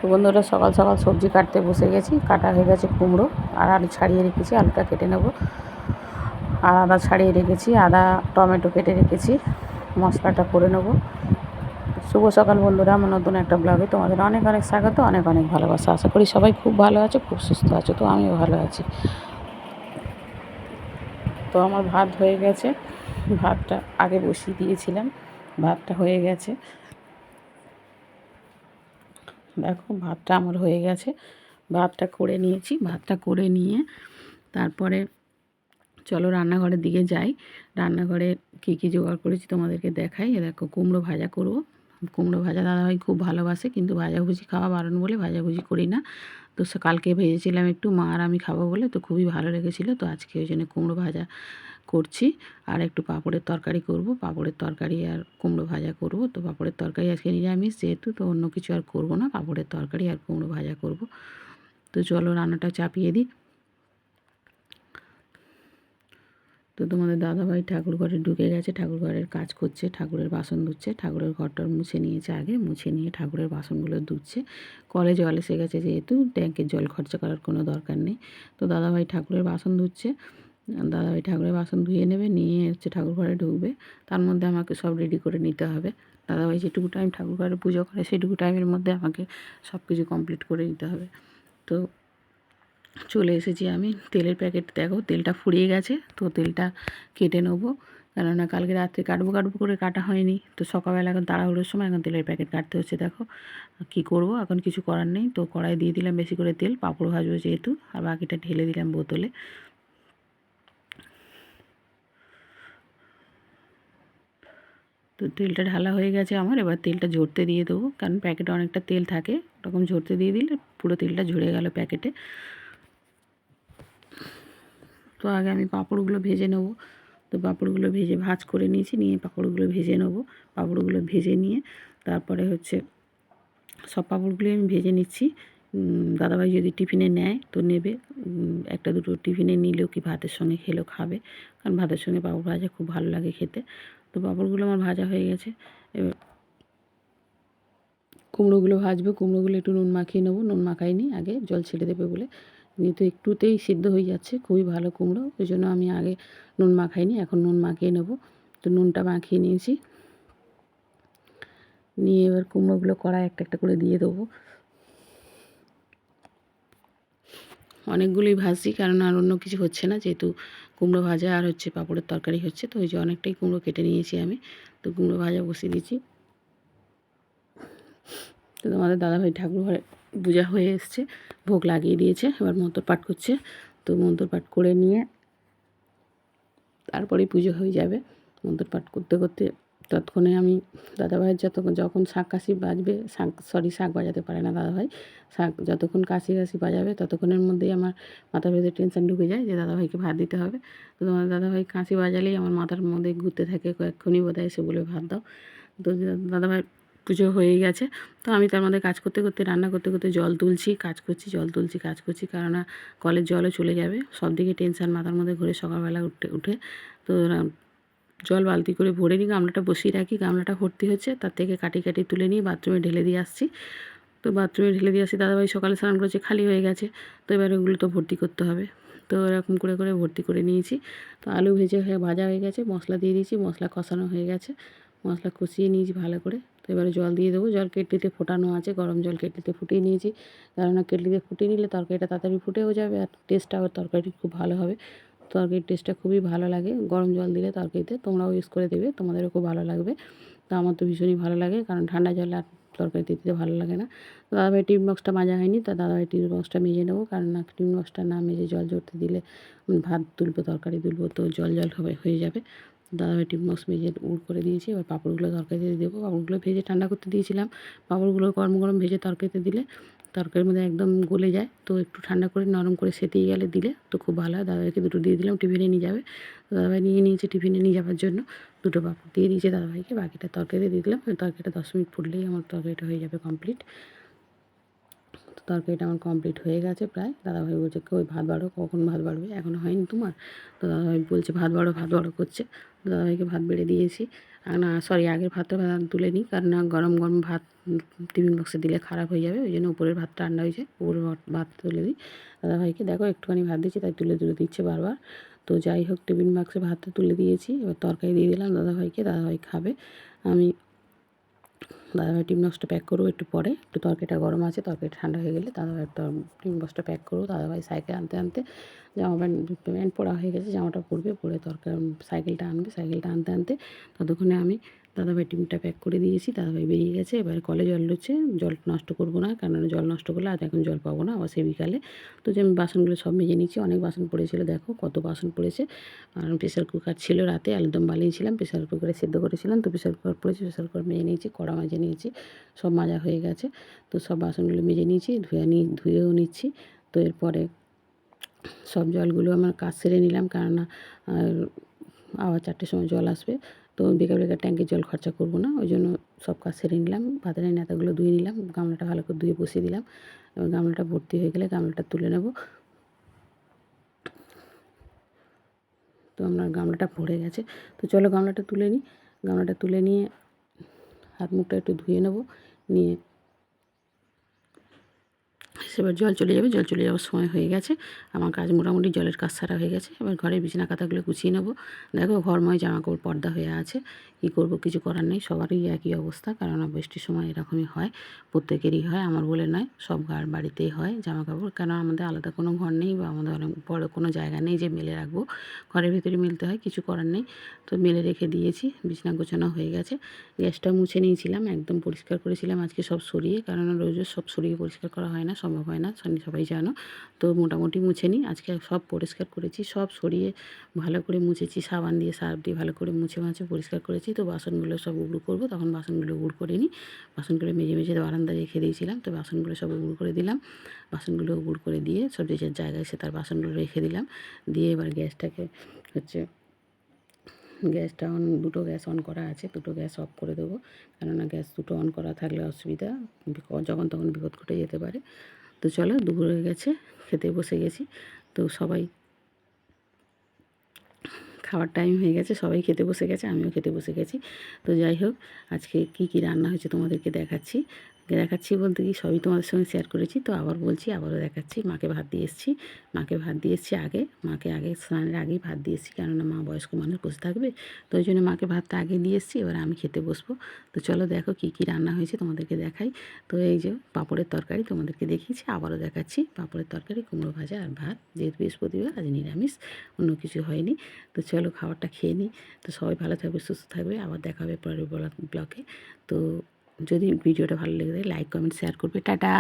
তো বন্ধুরা সকাল সকাল সবজি কাটতে বসে গেছি। কাটা হয়ে গেছে কুমড়ো, আর আলু ছাড়িয়ে রেখেছি, আলুটা কেটে নেব। আর আদা ছাড়িয়ে রেখেছি, আদা টমেটো কেটে রেখেছি, মশলাটা করে নেব। শুভ সকাল বন্ধুরা, আমার নতুন একটা ব্লগে তোমাদের অনেক অনেক স্বাগত, অনেক অনেক ভালোবাসা। আশা করি সবাই খুব ভালো আছো, খুব সুস্থ আছো। তো আমিও ভালো আছি। তো আমার ভাত হয়ে গেছে, ভাতটা আগে বসিয়ে দিয়েছিলাম, ভাতটা হয়ে গেছে। দেখো ভাতটা আমার হয়ে গেছে, ভাতটা করে নিয়েছি। ভাতটা করে নিয়ে তারপরে চলো রান্নাঘরের দিকে যাই। রান্নাঘরে কী কী জোগাড় করেছি তোমাদেরকে দেখাই। দেখো কুমড়ো ভাজা করব। কুমড়ো ভাজা দাদাভাই খুব ভালোবাসে, কিন্তু ভাজাভুজি খাওয়া বারণ বলে ভাজাভুজি করি না। তো কালকে ভেজেছিলাম একটু, মা আর আমি খাবো বলে, তো খুবই ভালো লেগেছিলো। তো আজকে ওই জন্য কুমড়ো ভাজা করছি। আর একটু পাঁপড়ের তরকারি করব, পাঁপড়ের তরকারি আর কুমড়ো ভাজা করব। তো পাঁপড়ের তরকারি আজকে নিরামিষ যেহেতু, তো অন্য কিছু আর করব না, পাঁপড়ের তরকারি আর কুমড়ো ভাজা করব। তো চলো রান্নাটা চাপিয়ে দিই। তো তোমাদের দাদাভাই ঠাকুর ঘরে ঢুকে গেছে, ঠাকুর ঘরের কাজ করছে, ঠাকুরের বাসন ধুচ্ছে। ঠাকুরের ঘরটা মুছে নিয়েছে আগে, মুছে নিয়ে ঠাকুরের বাসনগুলো ধুচ্ছে। কলে জল এসে গেছে যেহেতু, ট্যাঙ্কের জল খরচা করার কোনো দরকার নেই। তো দাদাভাই ঠাকুরের বাসন ধুচ্ছে। দাদাভাই ঠাকুরের বাসন ধুয়ে নেবে, নিয়ে হচ্ছে ঠাকুর ঘরে ঢুকবে। তার মধ্যে আমাকে সব রেডি করে নিতে হবে। দাদাভাই যেটুকু টাইম ঠাকুর ঘরে পুজো করে সেটুকু টাইমের মধ্যে আমাকে সব কিছু কমপ্লিট করে নিতে হবে। তো চলে এসেছি আমি। তেলের প্যাকেট দেখো, তেলটা ফুরিয়ে গেছে, তো তেলটা কেটে নেবো। কেননা কালকে রাত্রে কাটবো করে কাটা হয়নি। তো সকালবেলা এখন তাড়াহুড়োর সময় এখন তেলের প্যাকেট কাটতে হচ্ছে। দেখো কী করব, এখন কিছু করার নেই। তো কড়াই দিয়ে দিলাম বেশি করে তেল, পাঁপড় ভাজবো যেহেতু, আর বাকিটা ঢেলে দিলাম বোতলে। তো তেলটা ঢালা হয়ে গেছে আমার, এবার তেলটা ঝরতে দিয়ে দেবো, কারণ প্যাকেটে অনেকটা তেল থাকে, ওরকম ঝরতে দিয়ে দিলে পুরো তেলটা ঝরে গেল প্যাকেটে। তো আগে আমি পাঁপড়গুলো ভেজে নেব। তো পাঁপড়গুলো ভেজে ভাজ করে নিয়েছি, নিয়ে পাঁপড়গুলো ভেজে নেব। পাঁপড়গুলো ভেজে নিয়ে তারপরে হচ্ছে সব পাঁপড়গুলোই আমি ভেজে নিচ্ছি। দাদাভাই যদি টিফিনে নেয় তো নেবে, একটা দুটো টিফিনে নিলেও কি ভাতের সঙ্গে খেলেও খাবে, কারণ ভাতের সঙ্গে পাঁপড় ভাজা খুব ভালো লাগে খেতে। তো পাঁপড়গুলো আমার ভাজা হয়ে গেছে। এবার কুমড়োগুলো ভাজবো, কুমড়োগুলো একটু নুন মাখিয়ে নেবো, নুন মাখাইনি আগে, জল ছেড়ে দেবে বলে। যেহেতু একটুতেই সিদ্ধ হয়ে যাচ্ছে, খুবই ভালো কুমড়ো, ওই জন্য আমি আগে নুন মাখাইনি, এখন নুন মাখিয়ে নেব। তো নুনটা মাখিয়ে নিয়েছি, নিয়ে এবার কুমড়োগুলো কড়াই একটা একটা করে দিয়ে দেবো। অনেকগুলোই ভাজছি, কারণ আর অন্য কিছু হচ্ছে না, যেহেতু কুমড়ো ভাজা আর হচ্ছে পাঁপড়ের তরকারি হচ্ছে, তো ওই যে অনেকটাই কুমড়ো কেটে নিয়েছি আমি। তো কুমড়ো ভাজা বসিয়ে দিয়েছি। তো তোমাদের দাদাভাই ঠাকুর ঘরে পূজা হয়ে এসছে, ভোগ লাগিয়ে দিয়েছে, এবার মন্ত্র পাঠ করছে। তো মন্ত্র পাঠ করে নিয়ে তারপরেই পুজো হয়ে যাবে। মন্ত্র পাঠ করতে করতে ততক্ষণে আমি দাদাভাইয়ের যখন শাঁখ কাশি বাজবে, শাঁখ বাজাতে পারে না দাদাভাই, শাঁখ যতক্ষণ কাশি বাজাবে ততক্ষণের মধ্যেই আমার মাথার ভেতরে টেনশন ঢুকে যায় যে দাদাভাইকে ভাত দিতে হবে। তো তোমার দাদাভাই কাশি বাজালেই আমার মাথার মধ্যে ঘুরতে থাকে, কয়েকক্ষণই বোধহয় এসে বলে ভাত দাও। তো দাদাভাই পুজো হয়ে গেছে। তো আমি তার মধ্যে কাজ করতে করতে, রান্না করতে করতে জল তুলছি, কাজ করছি, জল তুলছি, কাজ করছি, কারণ কলের জলও চলে যাবে। সব দিকে টেনশান মাথার মধ্যে ঘুরে সকালবেলা উঠে। তো জল বালতি করে ভরে নিই, গামলাটা বসিয়ে রাখি, গামলাটা ভর্তি হচ্ছে, তার থেকে কাটি কাটি তুলে নিয়ে বাথরুমে ঢেলে দিয়ে আসছি। তো বাথরুমে ঢেলে দিয়ে আসি, দাদাভাই সকালে স্নান করেছে, খালি হয়ে গেছে। তো এবার ওগুলো তো ভর্তি করতে হবে। তো এরকম করে করে ভর্তি করে নিয়েছি। তো আলু ভাজা হয়ে গেছে, মশলা দিয়ে দিয়েছি, মশলা কষানো হয়ে গেছে, মশলা কষিয়ে নিয়েছি ভালো করে। তো এবারে জল দিয়ে দেবো। জল কেটলিতে ফোটানো আছে, গরম জল কেটলিতে ফুটিয়ে নিয়েছি, কেননা কেটলিতে ফুটিয়ে নিলে তরকারিটা তাড়াতাড়ি ফুটেও যাবে, আর টেস্টটা আবার তরকারি খুব ভালো হবে। তরকারির টেস্টটা খুবই ভালো লাগে গরম জল দিলে তরকারিতে, তোমরাও ইউজ করে দেবে, তোমাদেরও খুব ভালো লাগবে। তো আমার তো ভীষণই ভালো লাগে, কারণ ঠান্ডা জল আর তরকারিতে দিতে ভালো লাগে না। তো দাদাভাই টিফিন বক্সটা মাজা হয়নি, তা দাদাভাই টিফিন বক্সটা মেজে নেবো, কারণ টিফিন বক্সটা না মেজে জল ঝরতে দিলে ভাত তুলবো, তরকারি তুলবো, তো জল হয়ে যাবে। দাদাভাই টিফিন বক্স মেজে উড় করে দিয়েছি। এবার পাঁপড়গুলো তরকারিতে দেবো। পাঁপড়গুলো ভেজে ঠান্ডা করতে দিয়েছিলাম, পাঁপড়গুলো গরম গরম ভেজে তরকারিতে দিলে তরকারির মধ্যে একদম গলে যায়। তো একটু ঠান্ডা করে নরম করে সেটিয়ে গেলে দিলে তো খুব ভালো হয়। দাদাভাইকে দুটো দিয়ে দিলাম, টিফিনে নিয়ে যাবে। দাদাভাই নিয়ে নিয়েছে টিফিনে নিয়ে যাওয়ার জন্য, দুটো পাঁপড় দিয়ে দিয়েছে দাদাভাইকে, বাকিটা তরকারিতে দিয়ে দিলাম। তরকারিটা 10 মিনিট ফুটলেই আমার তরকারিটা হয়ে যাবে কমপ্লিট। তো তরকারিটা আমার কমপ্লিট হয়ে গেছে প্রায়। দাদাভাই বলছে কই ভাত বাড়ো, কখন ভাত বাড়বে, এখনও হয়নি তোমার? তো দাদাভাই বলছে ভাত বাড়ো করছে। দাদাভাইকে ভাত বেড়ে দিয়েছি। না সরি, আগের ভাতটা তুলে নিই, কারণ গরম গরম ভাত টিফিন বক্সে দিলে খারাপ হয়ে যাবে, ওই জন্য উপরের ভাতটা ঠান্ডা হয়েছে, উপরের ভাত তুলে দিই। দাদাভাইকে দেখো একটুখানি ভাত দিচ্ছি, তাই তুলে তুলে দিচ্ছে বারবার। তো যাই হোক, টিফিন বক্সে ভাতটা তুলে দিয়েছি, এবার তরকারি দিয়ে দিলাম দাদাভাইকে, দাদাভাই খাবে। আমি দাদাভাই টিফিন বক্সটা প্যাক করবো একটু পরে, একটু তরকারিটা গরম আছে, তরকারি ঠান্ডা হয়ে গেলে দাদাভাই টিফিন বক্সটা প্যাক করবো। দাদাভাই সাইকেল আনতে আনতে জামা প্যান্ট পরা হয়ে গেছে, জামাটা পরবে, পরে সাইকেলটা আনবে, সাইকেলটা আনতে আনতে ততক্ষণে আমি দাদাভাই টিফিনটা প্যাক করে দিয়েছি। দাদাভাই বেরিয়ে গেছে, এবারে কলে জল হচ্ছে, জল নষ্ট করবো না, কারণ জল নষ্ট করলে আজ এখন জল পাবো না, আবার সে বিকালে। তো যে আমি বাসনগুলো সব মেজে নিচ্ছি, অনেক বাসন পড়েছিল, দেখো কত বাসন পড়েছে। আর প্রেশার কুকার ছিল, রাতে আলুরদম বানিয়েছিলাম, প্রেশার কুকারে সেদ্ধ করেছিলাম, তো প্রেশার কুকার পড়েছে, প্রেশার কুকার মেজে নিয়েছি, কড়া মেজে নিয়েছি, সব মাজা হয়ে গেছে। তো সব বাসনগুলো মেজে নিয়েছি, ধুয়েও নিচ্ছি। তো এরপরে সব জলগুলো আমার কাজ সেরে নিলাম, কেননা আবার 4টের সময় জল আসবে, তো বেকার বেকার ট্যাঙ্কের জল খরচা করব না, ওই জন্য সব কাজ সেরে নিলাম। ভাতের নেতাগুলো ধুয়ে নিলাম, গামলাটা ভালো করে ধুয়ে বসিয়ে দিলাম। এবার গামলাটা ভর্তি হয়ে গেলে গামলাটা তুলে নেব। তো আমার গামলাটা ভরে গেছে, তো চলো গামলাটা তুলে নিই। গামলাটা তুলে নিয়ে হাত মুখটা একটু ধুয়ে নেব, নিয়ে এবার জল চলে যাবে, জল চলে যাওয়ার সময় হয়ে গেছে, আমার কাজ মোটামুটি জলের কাজ সারা হয়ে গেছে। এবার ঘরের বিছানা কাঁথাগুলো গুছিয়ে নেব। দেখো ঘরময় জামাকাপড় পর্দা হয়ে আছে, কী করব, কিছু করার নেই, সবারই একই অবস্থা, কারণ বৃষ্টির সময় এরকমই হয়, প্রত্যেকেরই হয়, আমার বলে নয়, সব বাড়িতেই হয় জামাকাপড়, কেন আমাদের আলাদা কোনো ঘর নেই, বা আমাদের অনেক বড় কোনো জায়গা নেই যে মেলে রাখবো, ঘরের ভিতরে মেলতে হয়, কিছু করার নেই। তো মেলে রেখে দিয়েছি, বিছানা গোছানো হয়ে গেছে। গ্যাসটা মুছে নিয়েছিলাম, একদম পরিষ্কার করেছিলাম আজকে সব সরিয়ে, কারণ রোজ রোজ সব সরিয়ে পরিষ্কার করা হয় না, সম্ভব হয় না, সবাই জানো। তো মোটামুটি মুছে নিই, আজকে সব পরিষ্কার করেছি, সব সরিয়ে ভালো করে মুছেছি, সাবান দিয়ে সার্ফ দিয়ে ভালো করে মুছে পরিষ্কার করেছি। তো বাসনগুলো সব উবড়ু করবো, তখন বাসনগুলো উবড়ু করে নিই। বাসনগুলো মেজে মেজে বারান্দায় রেখে দিয়েছিলাম, তো বাসনগুলো সব উবড়ু করে দিলাম। বাসনগুলো উবড়ু করে দিয়ে সব যে যার জায়গায় সে তার বাসনগুলো রেখে দিলাম। দিয়ে এবার গ্যাসটাকে গ্যাসটা দুটো গ্যাস অন করা আছে, দুটো গ্যাস অফ করে দেবো, কেননা গ্যাস দুটো অন করা থাকলে অসুবিধা, যখন তখন বিপদ ঘটে যেতে পারে। তো চলো, দুপুর হয়ে গেছে, খেতে বসে গেছি। তো সবাই খাওয়ার টাইম হয়ে গেছে, সবাই খেতে বসে গেছে, আমিও খেতে বসে গেছি। তো যাই হোক, আজকে কী কী রান্না হয়েছে তোমাদেরকে দেখাচ্ছি বলতে কি, সবই তোমাদের সঙ্গে শেয়ার করেছি। তো আবার বলছি, আবারও দেখাচ্ছি, মাকে ভাত দিয়ে এসেছি আগে, মাকে আগে স্নানের আগেই ভাত দিয়ে এসেছি, কেননা মা বয়স্ক মানুষ বসে থাকবে, তো ওই জন্য মাকে ভাতটা আগে দিয়ে এসেছি, এবার আমি খেতে বসবো। তো চলো দেখো কী কী রান্না হয়েছে, তোমাদেরকে দেখাই। তো এই যে পাঁপড়ের তরকারি তোমাদেরকে দেখিয়েছি, আবারও দেখাচ্ছি, পাঁপড়ের তরকারি, কুমড়ো ভাজা আর ভাত, যেহেতু বৃহস্পতিবার আজ নিরামিষ, অন্য কিছু হয়নি। তো চলো খাবারটা খেয়ে নিই। তো সবাই ভালো থাকবে, সুস্থ থাকবে, আবার দেখা হবে পরের ব্লগে। তো যদি ভিডিওটা ভালো লেগে থাকে, লাইক কমেন্ট শেয়ার করবে, টাটা।